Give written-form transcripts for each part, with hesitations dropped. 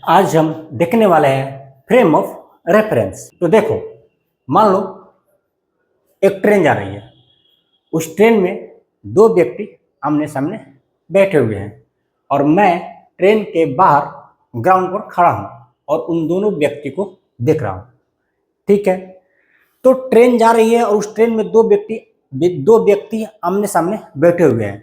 आज हम देखने वाले हैं फ्रेम ऑफ रेफरेंस। तो देखो, मान लो एक ट्रेन जा रही है। उस ट्रेन में दो व्यक्ति आमने सामने बैठे हुए हैं और मैं ट्रेन के बाहर ग्राउंड पर खड़ा हूं और उन दोनों व्यक्ति को देख रहा हूं। ठीक है, तो ट्रेन जा रही है और उस ट्रेन में दो व्यक्ति आमने सामने बैठे हुए हैं।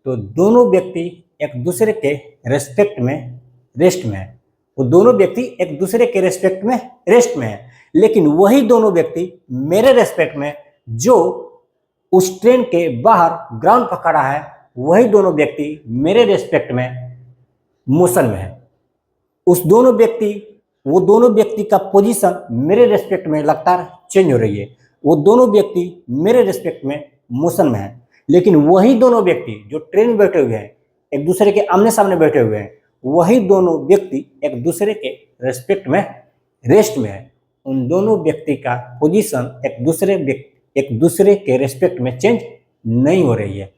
तो दोनों व्यक्ति एक दूसरे के रेस्पेक्ट में रेस्ट में है। वो दोनों व्यक्ति एक दूसरे के रेस्पेक्ट में रेस्ट में है, लेकिन वही दोनों व्यक्ति मेरे रेस्पेक्ट में, जो उस ट्रेन के बाहर ग्राउंड पर खड़ा है, वही दोनों व्यक्ति मेरे रेस्पेक्ट में मोशन में है। वो दोनों व्यक्ति का पोजीशन मेरे रेस्पेक्ट में लगातार चेंज हो रही है। वो दोनों व्यक्ति मेरे रेस्पेक्ट में मोशन में है, लेकिन वही दोनों व्यक्ति जो ट्रेन में बैठे हुए हैं, एक दूसरे के आमने सामने बैठे हुए हैं, वही दोनों व्यक्ति एक दूसरे के रेस्पेक्ट में रेस्ट में है। उन दोनों व्यक्ति का पोजीशन एक दूसरे के रेस्पेक्ट में चेंज नहीं हो रही है।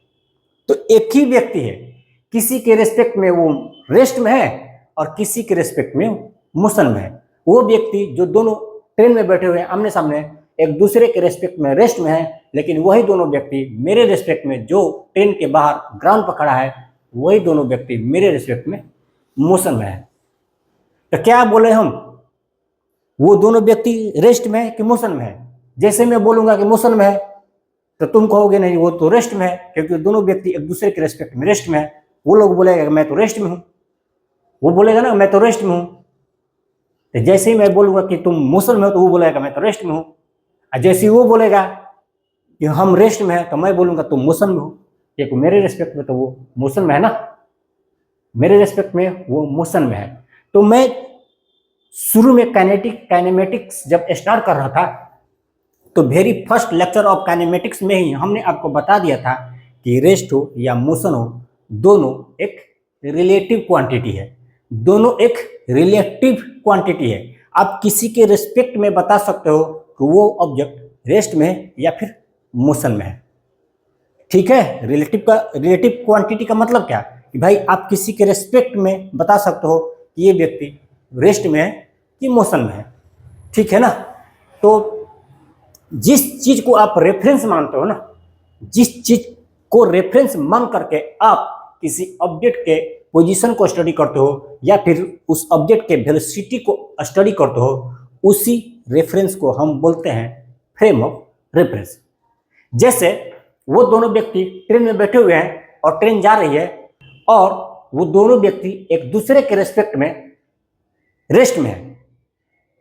तो एक ही व्यक्ति है, किसी के रेस्पेक्ट में वो रेस्ट में है और किसी के रेस्पेक्ट में मोशन में है। वो व्यक्ति जो दोनों ट्रेन में बैठे हुए हैं आमने सामने, एक दूसरे के रेस्पेक्ट में रेस्ट में है, लेकिन वही दोनों व्यक्ति मेरे रेस्पेक्ट में, जो ट्रेन के बाहर ग्राउंड पर खड़ा है, वही दोनों व्यक्ति मेरे रेस्पेक्ट में मोशन में है। तो क्या बोले हम, वो दोनों व्यक्ति रेस्ट में है कि मोशन में है? जैसे मैं बोलूंगा कि मोशन में है तो तुम कहोगे नहीं, वो तो रेस्ट में है, क्योंकि दोनों व्यक्ति एक दूसरे के रेस्पेक्ट में रेस्ट में है। वो लोग बोलेगा कि मैं तो रेस्ट में हूं, वो बोलेगा ना मैं तो रेस्ट में हूं। तो जैसे ही मैं बोलूंगा कि तुम मोशन में हो, तो वो बोलेगा मैं तो रेस्ट में हूं। और जैसे ही वो बोलेगा कि हम रेस्ट में है, तो मैं बोलूंगा तुम मोशन में हो, क्योंकि मेरे रेस्पेक्ट में तो वो मोशन में है ना, मेरे रेस्पेक्ट में वो मोशन में है। तो मैं शुरू में काइनेमेटिक्स जब स्टार्ट कर रहा था, तो very first lecture of kinematics में ही हमने आपको बता दिया था कि रेस्ट हो या मोशन हो, दोनों एक रिलेटिव क्वांटिटी है। दोनों एक रिलेटिव क्वांटिटी है। आप किसी के रेस्पेक्ट में बता सकते हो कि वो ऑब्जेक्ट रेस्ट में है या फिर मोशन में है। ठीक है, रिलेटिव क्वांटिटी का मतलब क्या कि भाई आप किसी के रेस्पेक्ट में बता सकते हो कि ये व्यक्ति रेस्ट में है कि मोशन में है। ठीक है ना। तो जिस चीज को आप रेफरेंस मानते हो ना, जिस चीज को रेफरेंस मान करके आप किसी ऑब्जेक्ट के पोजीशन को स्टडी करते हो या फिर उस ऑब्जेक्ट के वेलोसिटी को स्टडी करते हो, उसी रेफरेंस को हम बोलते हैं फ्रेम ऑफ रेफरेंस। जैसे वो दोनों व्यक्ति ट्रेन में बैठे हुए हैं और ट्रेन जा रही है और वो दोनों व्यक्ति एक दूसरे के रेस्पेक्ट में रेस्ट में है।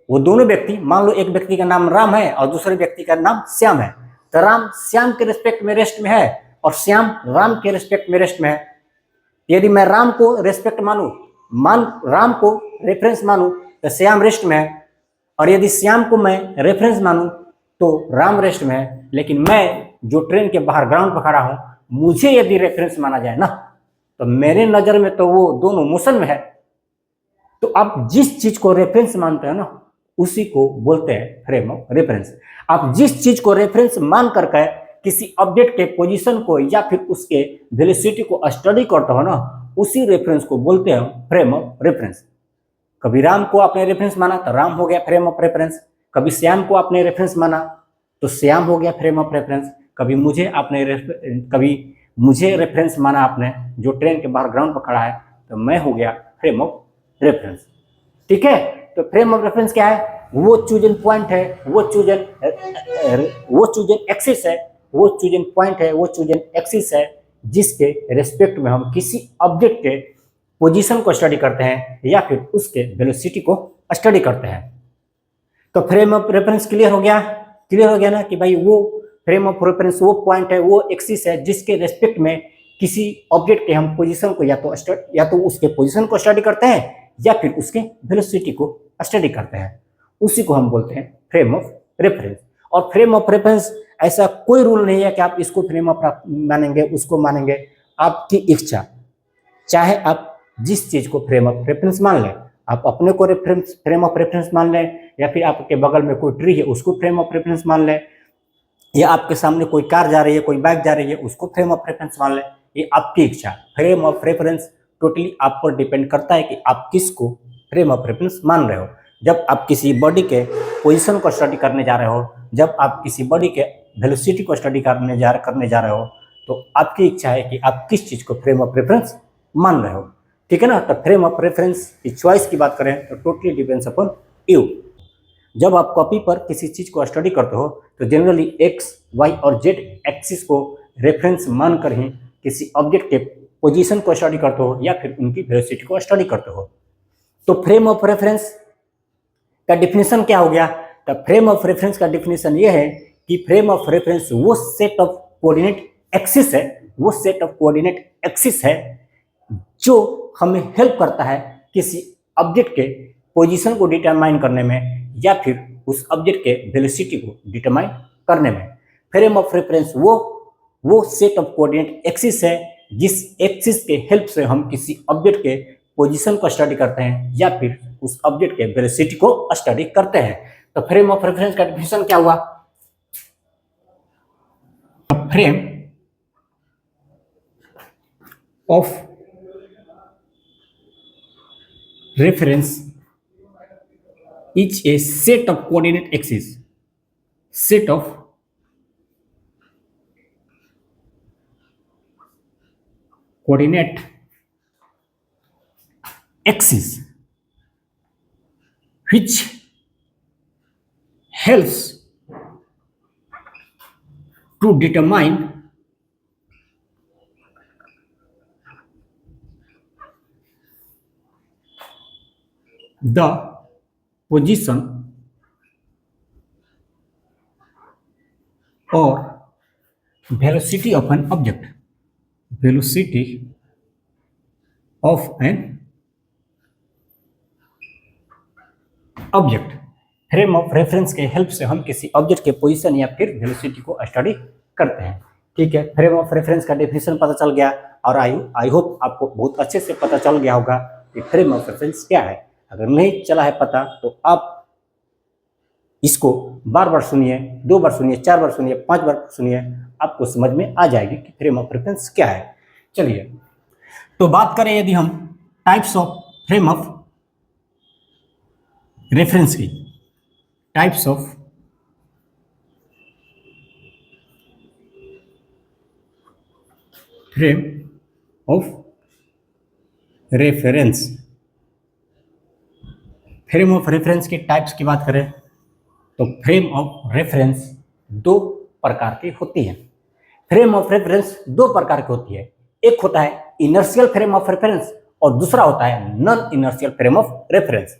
वो दोनों व्यक्ति, मान लो एक व्यक्ति का नाम राम है और दूसरे व्यक्ति का नाम श्याम है, तो राम श्याम के रेस्पेक्ट में रेस्ट में है और श्याम राम के रेस्पेक्ट में रेस्ट में है। यदि मैं राम को रेस्पेक्ट राम को रेफरेंस मानूं तो श्याम रेस्ट में है, और यदि श्याम को मैं रेफरेंस मानूं तो राम रेस्ट में है। लेकिन मैं जो ट्रेन के बाहर ग्राउंड पर खड़ा हूं, मुझे यदि रेफरेंस माना जाए ना, तो मेरे नजर में तो वो दोनों मोशन में है। तो आप जिस चीज को रेफरेंस मानते हैं ना, उसी को बोलते हैं फ्रेम ऑफ रेफरेंस। आप जिस चीज को रेफरेंस मान करके किसी ऑब्जेक्ट के पोजीशन को या फिर उसके वेलोसिटी को स्टडी करते हो ना, उसी रेफरेंस को बोलते हैं फ्रेम ऑफ रेफरेंस। कभी राम को आपने रेफरेंस माना तो राम हो गया फ्रेम ऑफ रेफरेंस, कभी श्याम को आपने रेफरेंस माना तो श्याम हो गया फ्रेम ऑफ रेफरेंस, कभी मुझे रेफरेंस माना आपने, जो ट्रेन के बाहर ग्राउंड पर खड़ा है, तो मैं हो गया फ्रेम ऑफ रेफरेंस। ठीक है। तो फ्रेम ऑफ रेफरेंस क्या है? वो चूजन पॉइंट है, वो चूजन एक्सिस है, वो चूजन पॉइंट है, वो चूजन एक्सिस है, जिसके रेस्पेक्ट में हम किसी ऑब्जेक्ट के पोजीशन को स्टडी करते हैं या फिर उसके वेलोसिटी को स्टडी करते हैं। तो फ्रेम ऑफ रेफरेंस क्लियर हो गया ना कि भाई वो फ्रेम ऑफ रेफरेंस वो पॉइंट है, वो एक्सिस है, जिसके रेस्पेक्ट में किसी ऑब्जेक्ट के हम पोजीशन को या तो उसके पोजीशन को स्टडी करते हैं या फिर उसके वेलोसिटी को स्टडी करते हैं। उसी को हम बोलते हैं फ्रेम ऑफ रेफरेंस। और फ्रेम ऑफ रेफरेंस ऐसा कोई रूल नहीं है कि आप इसको फ्रेम ऑफ मानेंगे, उसको मानेंगे, आपकी इच्छा। चाहे आप जिस चीज को फ्रेम ऑफ रेफरेंस मान लें, आप अपने को फ्रेम ऑफ रेफरेंस मान लें, या फिर आपके बगल में कोई ट्री है उसको फ्रेम ऑफ रेफरेंस मान लें, या आपके सामने कोई कार जा रही है, कोई बाइक जा रही है, उसको फ्रेम ऑफ रेफरेंस मान लें। ये आपकी इच्छा। फ्रेम ऑफ रेफरेंस टोटली आप पर डिपेंड करता है कि आप किसको फ्रेम ऑफ रेफरेंस मान रहे हो। जब आप किसी बॉडी के पोजीशन को स्टडी करने जा रहे हो, जब आप किसी बॉडी के वेलोसिटी को स्टडी करने जा रहे हो, तो आपकी इच्छा है कि आप किस चीज़ को फ्रेम ऑफ रेफरेंस मान रहे हो। ठीक है ना। तो फ्रेम ऑफ रेफरेंस की चॉइस की बात करें तो टोटली डिपेंड्स अपॉन यू। जब आप कॉपी पर किसी चीज़ को स्टडी करते हो तो जनरली एक्स, वाई और जेड एक्सिस को रेफरेंस मानकर ही किसी ऑब्जेक्ट के पोजीशन को स्टडी करते हो या फिर उनकी वेलोसिटी को स्टडी करते हो। तो फ्रेम ऑफ रेफरेंस का डिफिनेशन क्या हो गया? तो फ्रेम ऑफ रेफरेंस का डिफिनेशन ये है कि फ्रेम ऑफ रेफरेंस वो सेट ऑफ कोऑर्डिनेट एक्सिस है, वो सेट ऑफ कोऑर्डिनेट एक्सिस है जो हमें हेल्प करता है किसी ऑब्जेक्ट के पोजीशन को डिटरमाइन करने में या फिर उस ऑब्जेक्ट के वेलोसिटी को डिटरमाइन करने में। फ्रेम ऑफ रेफरेंस वो सेट ऑफ कोऑर्डिनेट एक्सिस है जिस एक्सिस के हेल्प से हम किसी ऑब्जेक्ट के पोजीशन को स्टडी करते हैं या फिर उस ऑब्जेक्ट के वेलोसिटी को स्टडी करते हैं। तो फ्रेम ऑफ रेफरेंस का डिफिनेशन क्या हुआ? Frame of reference is a set of coordinate axis, set of coordinate axis which helps to determine the position or velocity of an object, velocity of an object. Frame of reference के help से हम किसी object के position या फिर velocity को study करते हैं। ठीक है, फ्रेम ऑफ रेफरेंस का डेफिनेशन पता चल गया और आई होप आपको बहुत अच्छे से पता चल गया होगा कि फ्रेम ऑफ रेफरेंस क्या है। अगर नहीं चला है पता तो आप इसको बार बार सुनिए, 2 बार सुनिए, 4 बार सुनिए, 5 बार सुनिए, आपको समझ में आ जाएगी कि फ्रेम ऑफ रेफरेंस क्या है। चलिए तो बात करें यदि हम types of frame of reference की, types of frame of reference, frame of reference के टाइप्स की बात करें तो फ्रेम ऑफ रेफरेंस 2 प्रकार की होती है। फ्रेम ऑफ रेफरेंस 2 प्रकार की होती है, एक होता है इनर्शियल फ्रेम ऑफ रेफरेंस और दूसरा होता है non inertial frame of reference.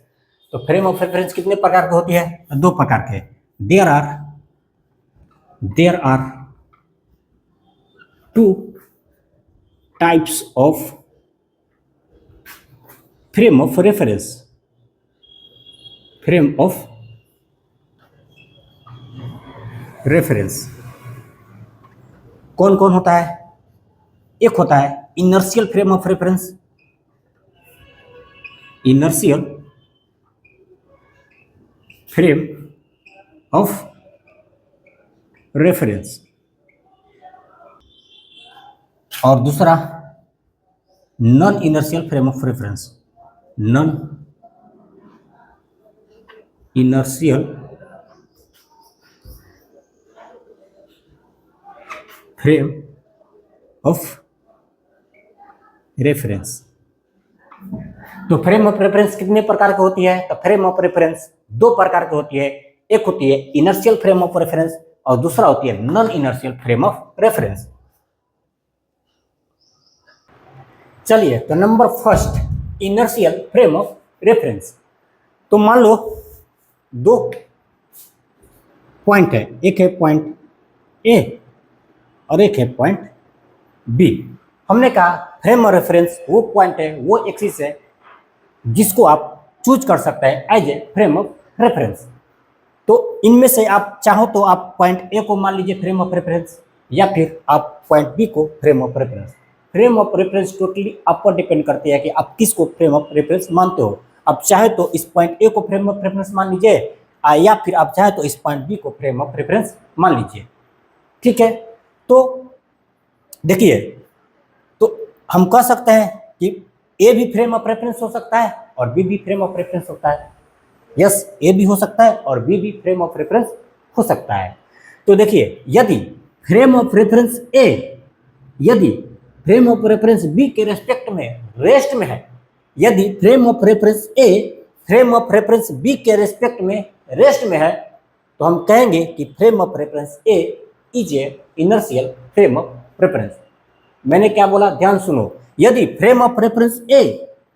तो फ्रेम ऑफ रेफरेंस कितने प्रकार की होती है? 2 प्रकार के। There are 2 types of frame of reference, frame of reference कौन कौन होता है? एक होता है inertial frame of reference, inertial frame of reference, और दूसरा non inertial frame of reference, non inertial frame of reference. तो फ्रेम ऑफ रेफरेंस कितने प्रकार की होती है? तो फ्रेम ऑफ रेफरेंस 2 प्रकार की होती है, एक होती है इनर्शियल फ्रेम ऑफ रेफरेंस और दूसरा होती है non inertial frame of reference. चलिए तो number first inertial frame of reference. तो मान लो 2 पॉइंट है, एक है पॉइंट ए और एक है पॉइंट बी। हमने कहा फ्रेम ऑफ रेफरेंस वो पॉइंट है, वो एक्सिस है जिसको आप चूज कर सकते हैं as a frame of reference. तो इनमें से आप चाहो तो आप पॉइंट ए को मान लीजिए फ्रेम ऑफ रेफरेंस या फिर आप पॉइंट बी को frame of reference. Frame of reference totally आप पर डिपेंड करती है कि आप किसको फ्रेम ऑफ रेफरेंस मानते हो। आप चाहे तो इस पॉइंट ए को फ्रेम ऑफ रेफरेंस मान लीजिए या फिर आप चाहे तो इस पॉइंट बी को फ्रेम ऑफ रेफरेंस मान लीजिए। ठीक है, तो देखिए तो हम कह सकते हैं कि ए भी फ्रेम ऑफ रेफरेंस हो सकता है और बी भी फ्रेम ऑफ रेफरेंस होता है। यस, ए भी हो सकता है और बी भी फ्रेम ऑफ रेफरेंस हो सकता है। तो देखिए, यदि फ्रेम ऑफ रेफरेंस ए यदि फ्रेम ऑफ रेफरेंस बी के रेस्पेक्ट में रेस्ट में है, यदि frame of reference A frame of reference B के रेस्पेक्ट में रेस्ट में है, तो हम कहेंगे कि frame of reference A is a inertial frame of reference. मैंने क्या बोला, ध्यान सुनो। यदि frame of reference A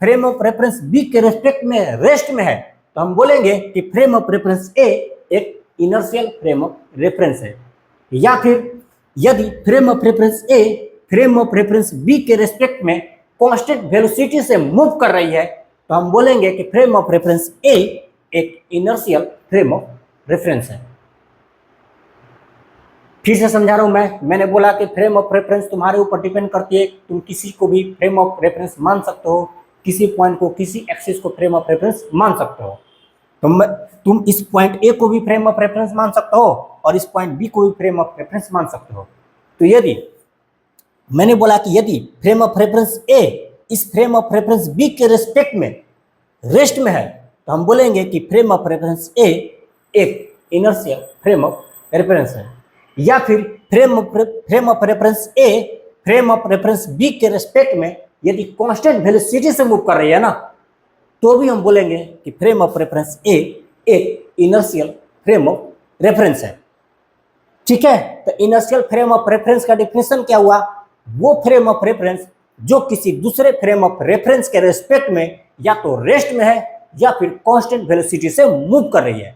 frame of reference B के रेस्पेक्ट में रेस्ट में है, तो हम बोलेंगे कि फ्रेम ऑफ रेफरेंस ए एक इनर्शियल फ्रेम ऑफ रेफरेंस है। या फिर यदि frame of reference A frame of reference B के रेस्पेक्ट में कांस्टेंट वेलोसिटी से मूव कर रही है, तो हम बोलेंगे कि फ्रेम ऑफ रेफरेंस ए एक इनर्शियल फ्रेम ऑफ रेफरेंस है। फिर से समझा रहा हूं मैंने बोला कि फ्रेम ऑफ रेफरेंस तुम्हारे ऊपर डिपेंड करती है। तुम किसी को भी फ्रेम ऑफ रेफरेंस मान सकते हो, किसी पॉइंट को, किसी एक्सिस को फ्रेम ऑफ रेफरेंस मान सकते हो। तुम इस पॉइंट ए को भी फ्रेम ऑफ रेफरेंस मान सकते हो और इस पॉइंट बी को भी फ्रेम ऑफ रेफरेंस मान सकते हो। तो यदि मैंने बोला कि यदि फ्रेम ऑफ रेफरेंस ए इस फ्रेम ऑफ रेफरेंस बी के रेस्पेक्ट में रेस्ट में है, तो हम बोलेंगे कि फ्रेम ऑफ रेफरेंस ए एक इनर्शियल फ्रेम ऑफ रेफरेंस है। या फिर frame of reference A frame of reference B के रेस्पेक्ट में यदि कांस्टेंट वेलोसिटी से मूव कर रही है ना, तो भी हम बोलेंगे कि फ्रेम ऑफ रेफरेंस ए एक इनर्शियल फ्रेम ऑफ रेफरेंस है। ठीक है, तो इनर्शियल फ्रेम ऑफ रेफरेंस का डिफिनेशन क्या हुआ? वो फ्रेम ऑफ रेफरेंस जो किसी दूसरे फ्रेम ऑफ रेफरेंस के रेस्पेक्ट में या तो रेस्ट में है या फिर कांस्टेंट वेलोसिटी से मूव कर रही है,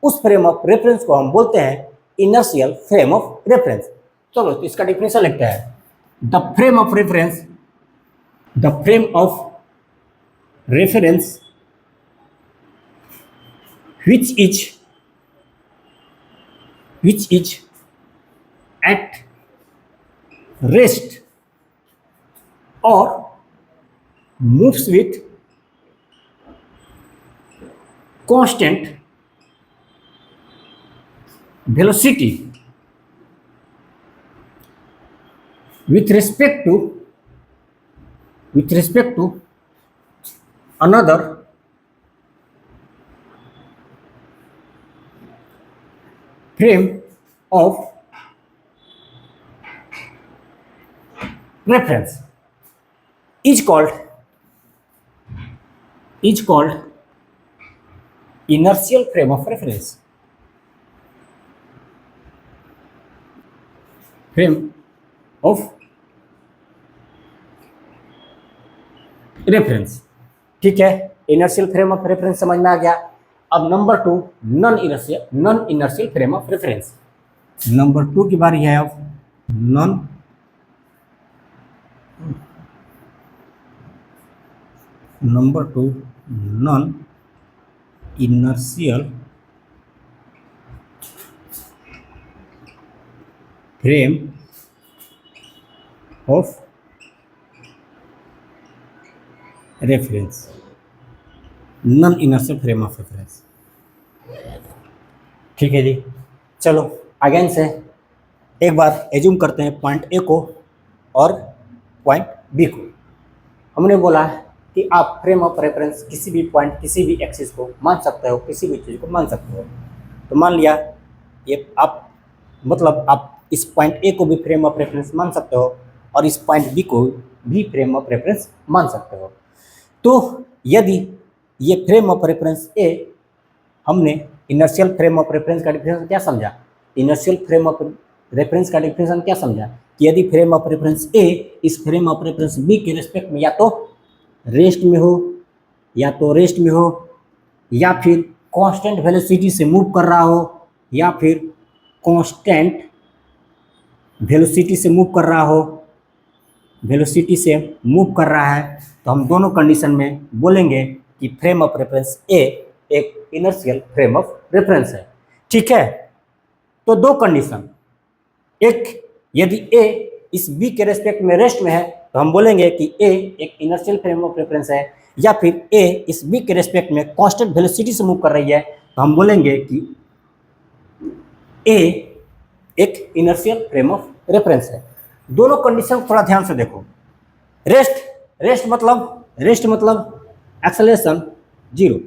उस फ्रेम ऑफ रेफरेंस को हम बोलते हैं इनर्शियल फ्रेम ऑफ रेफरेंस। चलो तो इसका डिफिनेशन लिखते हैं। The frame of reference which is at rest or moves with constant velocity with respect to another frame of reference is called inertial frame of reference. Frame of reference, ठीक है। Inertial frame of reference समझ में आ गया। अब number 2 non inertial frame of reference. Number 2 की बारी है अब non inertial frame of reference. Non inertial frame of reference, ठीक है जी। चलो अगेन से एक बार एज्यूम करते हैं पॉइंट ए को और पॉइंट बी को। हमने बोला कि आप फ्रेम ऑफ रेफरेंस किसी भी पॉइंट, किसी भी एक्सिस को मान सकते हो, किसी भी चीज़ को मान सकते हो। तो मान लिया ये आप इस पॉइंट ए को भी फ्रेम ऑफ रेफरेंस मान सकते हो और इस पॉइंट बी को भी फ्रेम ऑफ रेफरेंस मान सकते हो। तो यदि ये फ्रेम ऑफ रेफरेंस ए, हमने इनर्शियल फ्रेम ऑफ रेफरेंस का डिफिनेशन क्या समझा? इनर्शियल फ्रेम ऑफ रेफरेंस का डिफिनेशन क्या समझा कि यदि फ्रेम ऑफ रेफरेंस ए इस फ्रेम ऑफ रेफरेंस बी के रिस्पेक्ट में या तो रेस्ट में हो या फिर कांस्टेंट वेलोसिटी से मूव कर रहा हो या फिर कांस्टेंट वेलोसिटी से मूव कर रहा है, तो हम दोनों कंडीशन में बोलेंगे कि फ्रेम ऑफ रेफरेंस ए एक इनर्शियल फ्रेम ऑफ रेफरेंस है। ठीक है, तो दो कंडीशन, एक यदि ए इस बी के रेस्पेक्ट में रेस्ट में है तो हम बोलेंगे कि ए एक इनर्शियल फ्रेम ऑफ रेफरेंस है, या फिर ए इस बी के रेस्पेक्ट में कांस्टेंट वेलोसिटी से मूव कर रही है तो हम बोलेंगे कि ए एक इनर्शियल फ्रेम ऑफ रेफरेंस है। दोनों कंडीशन थोड़ा ध्यान से देखो। रेस्ट मतलब एक्सेलरेशन जीरो।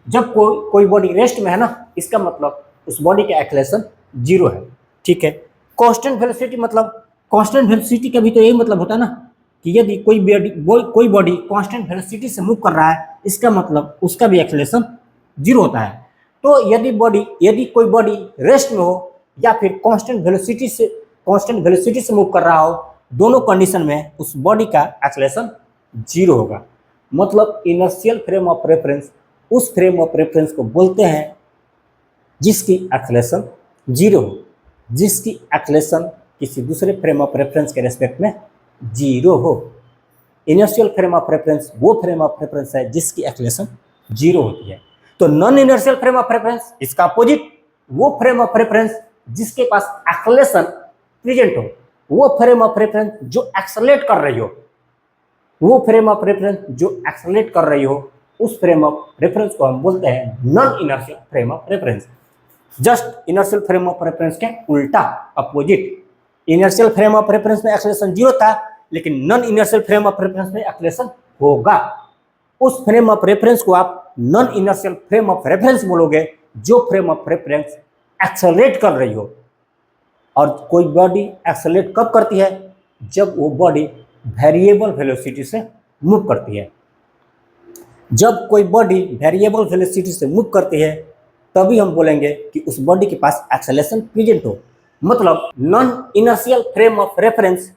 जब कोई बॉडी रेस्ट में है ना, इसका मतलब उस बॉडी का एक्सेलरेशन जीरो है। ठीक है। कांस्टेंट वेलोसिटी मतलब, कांस्टेंट वेलोसिटी का भी तो यही मतलब होता है ना कि यदि कोई बॉडी कांस्टेंट वेलोसिटी से मूव कर रहा है, इसका मतलब उसका भी एक्सेलरेशन जीरो होता है। तो यदि कोई बॉडी रेस्ट में हो या फिर कांस्टेंट वेलोसिटी से मूव कर रहा हो, दोनों कंडीशन में उस बॉडी का एक्सेलरेशन जीरो होगा। मतलब इनर्शियल फ्रेम ऑफ रेफरेंस उस फ्रेम ऑफ रेफरेंस को बोलते हैं जिसकी एक्सेलरेशन जीरो हो, जिसकी एक्सेलरेशन किसी दूसरे फ्रेम ऑफ रेफरेंस के रेस्पेक्ट में जीरो हो। इनर्शियल फ्रेम ऑफ रेफरेंस वो फ्रेम ऑफ रेफरेंस है जिसकी एक्सेलरेशन जीरो होती है। तो non inertial frame of reference, इसका अपोजिट, वो फ्रेम ऑफ रेफरेंस जिसके पास एक्सेलरेशन प्रेजेंट हो, वो फ्रेम ऑफ रेफरेंस जो एक्सेलरेट कर रही हो, वो फ्रेम ऑफ रेफरेंस जो एक्सेलरेट कर रही हो, उस फ्रेम ऑफ रेफरेंस को हम बोलते हैं non inertial frame of reference. Just inertial frame of reference के उल्टा, opposite. Inertial frame of reference में एक्सेलरेशन जीरो था, लेकिन non inertial frame of reference में एक्सेलरेशन होगा। उस फ्रेम ऑफ रेफरेंस को आप non inertial frame of reference बोलोगे जो फ्रेम ऑफ रेफरेंस एक्सेलरेट कर रही हो। और कोई बॉडी एक्सेलरेट कब करती है? जब वो बॉडी वेरिएबल वेलोसिटी से मूव करती है। जब कोई बॉडी वेरिएबल वेलोसिटी से मूव करती है तभी हम बोलेंगे कि उस बॉडी के पास एक्सेलरेशन प्रेजेंट हो। मतलब non inertial frame of reference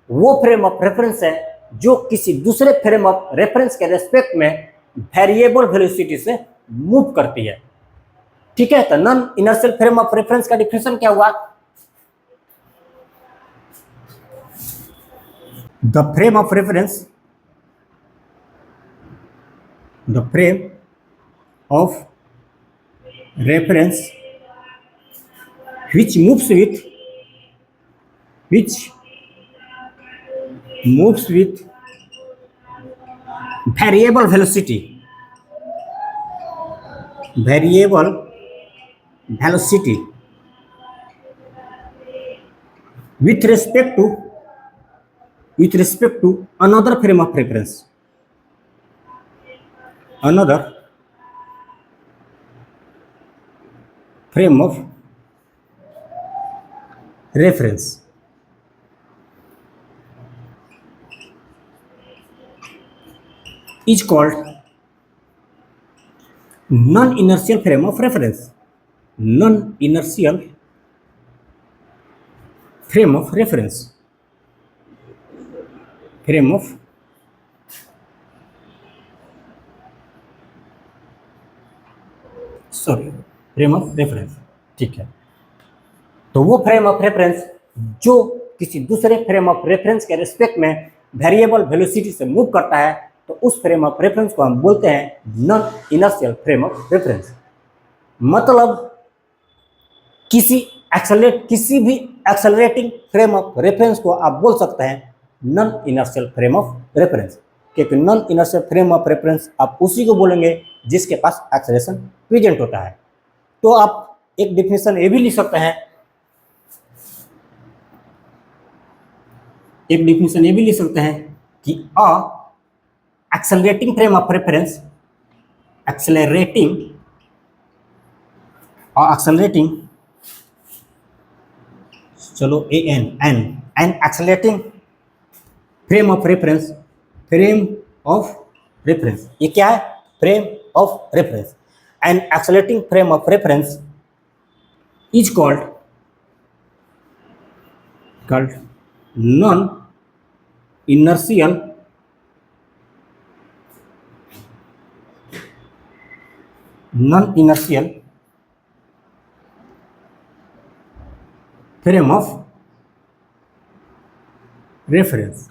वो फ्रेम ऑफ रेफरेंस है जो किसी दूसरे फ्रेम ऑफ रेफरेंस के रेस्पेक्ट में वेरिएबल वेलोसिटी से मूव करती है। ठीक है। तो non inertial frame of reference का डिफिनेशन क्या हुआ? The frame of reference, the frame of reference which moves with variable velocity with respect to another frame of reference, is called non-inertial frame of reference. Non-inertial frame of reference. Frame of reference. ठीक है। तो वो frame of reference जो किसी दूसरे frame of reference के respect में variable velocity से मूव करता है, तो उस फ्रेम ऑफ रेफरेंस को हम बोलते हैं non inertial frame of reference. मतलब किसी भी एक्सेलरेटिंग फ्रेम ऑफ रेफरेंस को आप बोल सकते हैं non inertial frame of reference, क्योंकि non inertial frame of reference आप उसी को बोलेंगे जिसके पास एक्सेलरेशन प्रेजेंट होता है। तो आप एक डिफिनेशन ये भी लिख सकते हैं, कि एक्सेलरेटिंग फ्रेम ऑफ रेफरेंस, चलो an accelerating frame of reference, ये क्या है? Frame of reference. An accelerating frame of reference is called non inertial frame of reference.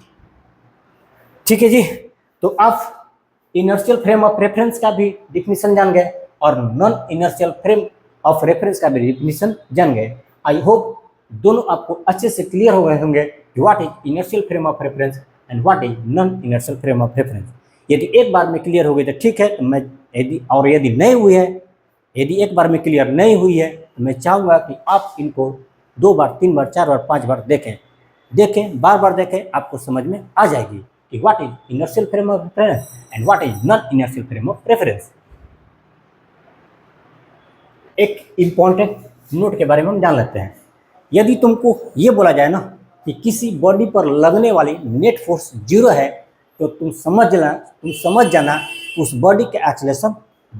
ठीक है जी। तो आप इनर्शियल फ्रेम ऑफ रेफरेंस का भी डिफिनीशन जान गए और non inertial frame of reference का भी डिफिनीशन जान गए। आई होप दोनों आपको अच्छे से क्लियर हो गए होंगे कि what is inertial frame of reference and what is non inertial frame of reference. यदि एक बार में क्लियर हो गई तो ठीक है, तो मैं यदि नहीं हुई है, यदि एक बार में क्लियर नहीं हुई है, तो मैं चाहूँगा कि आप इनको 2 बार, 3 बार, 4 बार, 5 बार देखें, बार बार देखें, आपको समझ में आ जाएगी। कि what is inertial frame of reference and what is non inertial frame of reference. एक इंपॉर्टेंट नोट के बारे में हम जान लेते हैं। यदि तुमको ये बोला जाए ना कि किसी बॉडी पर लगने वाली नेट फोर्स 0 है, तो तुम समझ जाना उस बॉडी के एक्सेलरेशन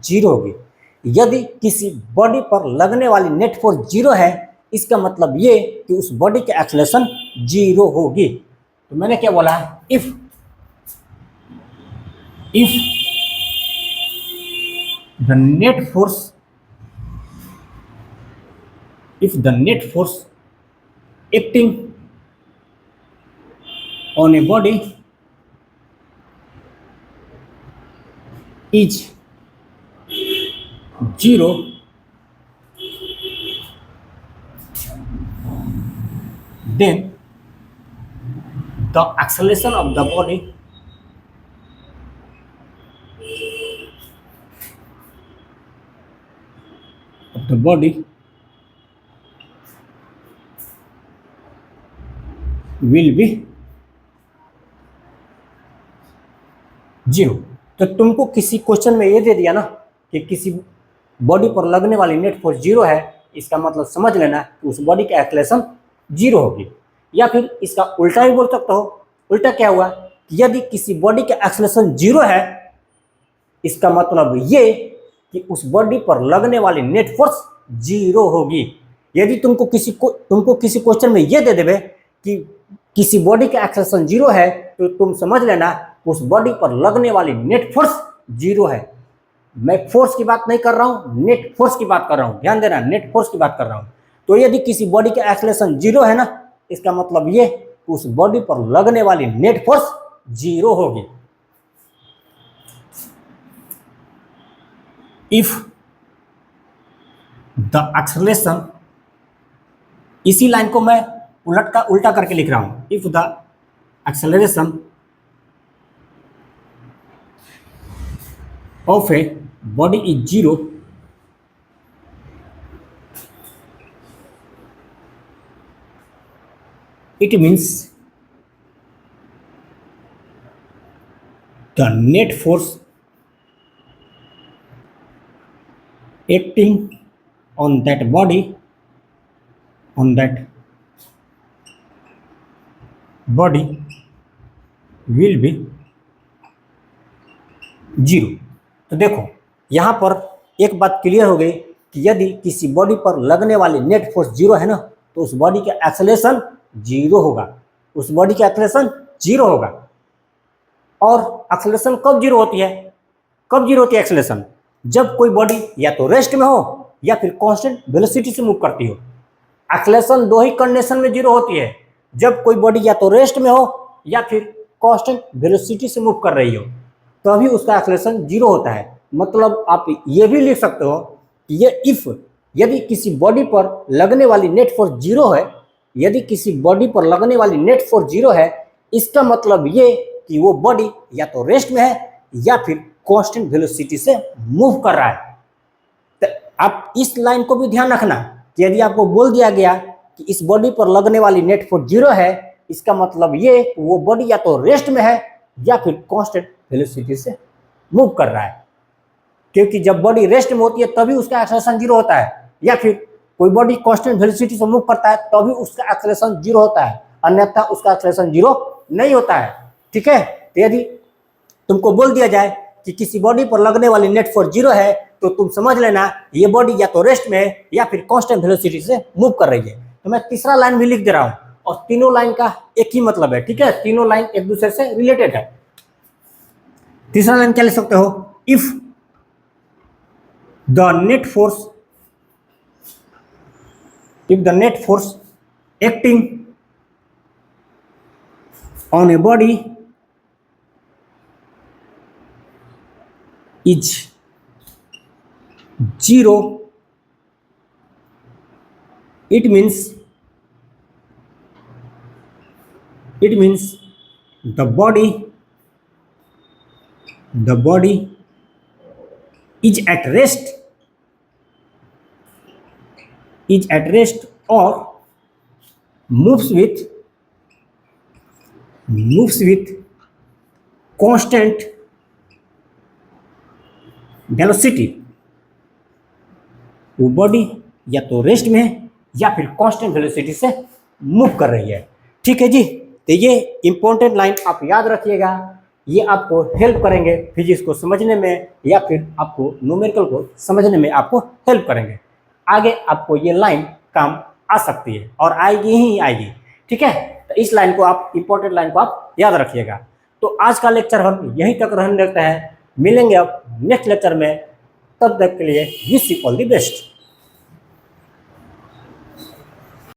0 होगी। यदि किसी बॉडी पर लगने वाली नेट फोर्स 0 है, इसका मतलब ये कि उस बॉडी के एक्सेलरेशन 0 होगी। तो मैंने क्या बोला, if the net force acting on a body is 0, then the acceleration of the body will be 0। तो तुमको किसी क्वेश्चन में ये दे दिया ना कि किसी बॉडी पर लगने वाली नेट फोर्स 0 है, इसका मतलब समझ लेना कि उस बॉडी का एक्सेलरेशन 0 होगी। या फिर इसका उल्टा भी बोल सकते हो। उल्टा क्या हुआ कि यदि किसी बॉडी का एक्सेलरेशन 0 है, इसका मतलब ये कि उस बॉडी पर लगने वाली नेट फोर्स 0 होगी। यदि तुमको किसी क्वेश्चन में ये दे देवे कि किसी बॉडी का एक्सेलरेशन 0 है, तो तुम समझ लेना उस बॉडी पर लगने वाली नेट फोर्स 0 है। मैं फोर्स की बात नहीं कर रहा हूं, नेट फोर्स की बात कर रहा हूं। ध्यान देना, नेट फोर्स की बात कर रहा हूं। तो यदि किसी बॉडी का एक्सेलरेशन 0 है ना, इसका मतलब ये उस बॉडी पर लगने वाली नेट फोर्स 0 होगी। इफ द एक्सेलरेशन, इसी लाइन को मैं उल्टा करके लिख रहा हूं। If the acceleration of a body is 0, it means the net force acting on that body will be 0। तो देखो यहाँ पर एक बात क्लियर हो गई कि यदि किसी बॉडी पर लगने वाली नेट फोर्स 0 है ना, तो उस बॉडी का एक्सेलरेशन 0 होगा। उस बॉडी का एक्सेलरेशन 0 होगा। और एक्सेलरेशन कब 0 होती है? कब 0 होती है एक्सेलरेशन? जब कोई बॉडी या तो रेस्ट में हो या फिर कांस्टेंट वेलोसिटी से मूव करती हो। एक्सेलरेशन दो ही कंडीशन में 0 होती है, जब कोई बॉडी या तो रेस्ट में हो या फिर कांस्टेंट वेलोसिटी से मूव कर रही हो, तभी उसका एक्सेलरेशन 0 होता है। मतलब आप ये भी लिख सकते हो कि ये यदि किसी बॉडी पर लगने वाली नेट फोर्स 0 है, यदि किसी बॉडी पर लगने वाली नेट फोर्स 0 है, इसका मतलब ये कि वो बॉडी या तो रेस्ट में है या फिर कांस्टेंट वेलोसिटी से मूव कर रहा है। तो आप इस लाइन को भी ध्यान रखना कि यदि आपको बोल दिया गया कि इस बॉडी पर लगने वाली नेट फोर्स 0 है, इसका मतलब ये वो बॉडी या तो रेस्ट में है या फिर कांस्टेंट वेलोसिटी से मूव कर रहा है। क्योंकि जब बॉडी रेस्ट में होती है तभी उसका एक्सेलरेशन 0 होता है, या फिर कोई बॉडी कांस्टेंट वेलोसिटी से मूव करता है तभी उसका एक्सेलरेशन 0 होता है, अन्यथा उसका एक्सेलरेशन 0 नहीं होता है। ठीक है। तो यदि तुमको बोल दिया जाए कि किसी बॉडी पर लगने वाली नेट फोर्स 0 है, तो तुम समझ लेना ये बॉडी या तो रेस्ट में है या फिर कांस्टेंट वेलोसिटी से मूव कर रही है। तो मैं तीसरा लाइन भी लिख दे रहा हूं, और तीनों लाइन का एक ही मतलब है। ठीक है, तीनों लाइन एक दूसरे से रिलेटेड है। तीसरा लाइन क्या लिख सकते हो? If the net force acting on a body is 0, it means the body is at rest or moves with constant velocity, वो बॉडी या तो रेस्ट में है या फिर कांस्टेंट वेलोसिटी से मूव कर रही है। ठीक है जी, तो ये इंपॉर्टेंट लाइन आप याद रखिएगा, ये आपको हेल्प करेंगे फिजिक्स को समझने में या फिर आपको न्यूमेरिकल को समझने में आपको हेल्प करेंगे। आगे आपको ये लाइन काम आ सकती है और आएगी ही आएगी। ठीक है, तो इस लाइन को आप, इंपॉर्टेंट लाइन को आप याद रखिएगा। तो आज का लेक्चर हम यहीं तक रहने देते हैं, मिलेंगे अब नेक्स्ट लेक्चर में, तब तक के लिए wish you all the best.